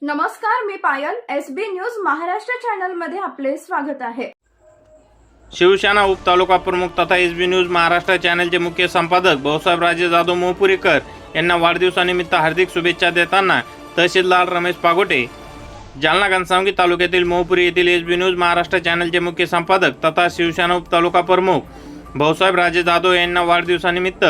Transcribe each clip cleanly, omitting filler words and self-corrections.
नमस्कार, मी पायल. SB news Maharashtra channel मध्ये आपले स्वागत आहे. शिवसेना उपतालुका प्रमुख तथा एसबी न्यूज महाराष्ट्र चॅनलचे मुख्य संपादक भाऊसाहेब राजे जाधव मोहपुरीकर यांना वाढदिवसानिमित्त हार्दिक शुभेच्छा देताना तहसीलदार रमेश पागोटे, जालना घनसावंगी तालुक्यातील मोहपुरी येथील एसबी न्यूज महाराष्ट्र चॅनलचे मुख्य संपादक तथा शिवसेना उपतालुका प्रमुख भाऊसाहेब राजे जाधव यांना वाढदिवसानिमित्त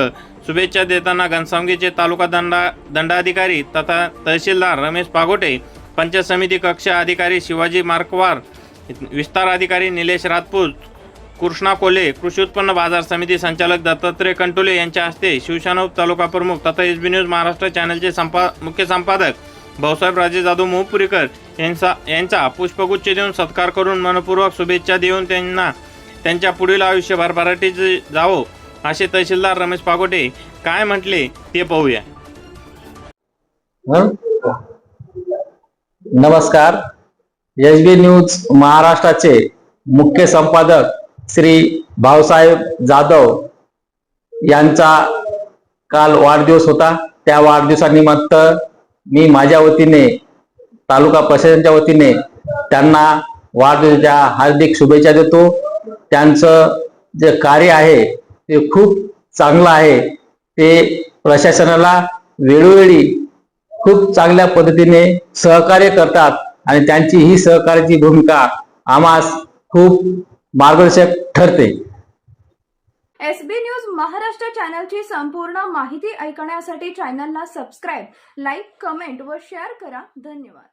शुभेच्छा देताना घनसावंगीचे तालुका दंडाधिकारी तथा तहसीलदार रमेश पागोटे, पंचायत समिती कक्ष अधिकारी शिवाजी मार्कवार, विस्तार अधिकारी निलेश राजपूत, कृष्णा कोले, कृषी उत्पन्न बाजार समिती संचालक दत्तात्रय कंटोले यांच्या हस्ते शिवसेना तालुका प्रमुख तथा एसबी न्यूज महाराष्ट्र चॅनलचे मुख्य संपादक भाऊसाहेब राजे जाधव मोहपुरीकर यांचा पुष्पगुच्छ देऊन सत्कार करून मनपूर्वक शुभेच्छा देऊन त्यांना त्यांच्या पुढील आयुष्य भरभराटीत जावो असे तहसीलदार रमेश पागोटे काय म्हटले ते पाहूया. नमस्कार. एसबी न्यूज महाराष्ट्राचे मुख्य संपादक श्री भाऊसाहेब जाधव यांचा काल वाढदिवस होता. त्या वाढदिवसानिमित्त मी माझ्या वतीने तालुका प्रशासनाच्या वतीने त्यांना वाढदिवसाच्या हार्दिक शुभेच्छा देतो. त्यांचं जे कार्य आहे ते खूप चांगलं आहे. ते प्रशासनाला वेळोवेळी खूप चांगल्या पद्धतीने सहकार्य करतात आणि त्यांची ही सहकार्याची भूमिका आम्हास खूप मार्गदर्शक ठरते. एसबी न्यूज महाराष्ट्र चॅनलची संपूर्ण माहिती ऐकण्यासाठी चॅनलला सबस्क्राईब, लाईक, कमेंट व शेअर करा. धन्यवाद.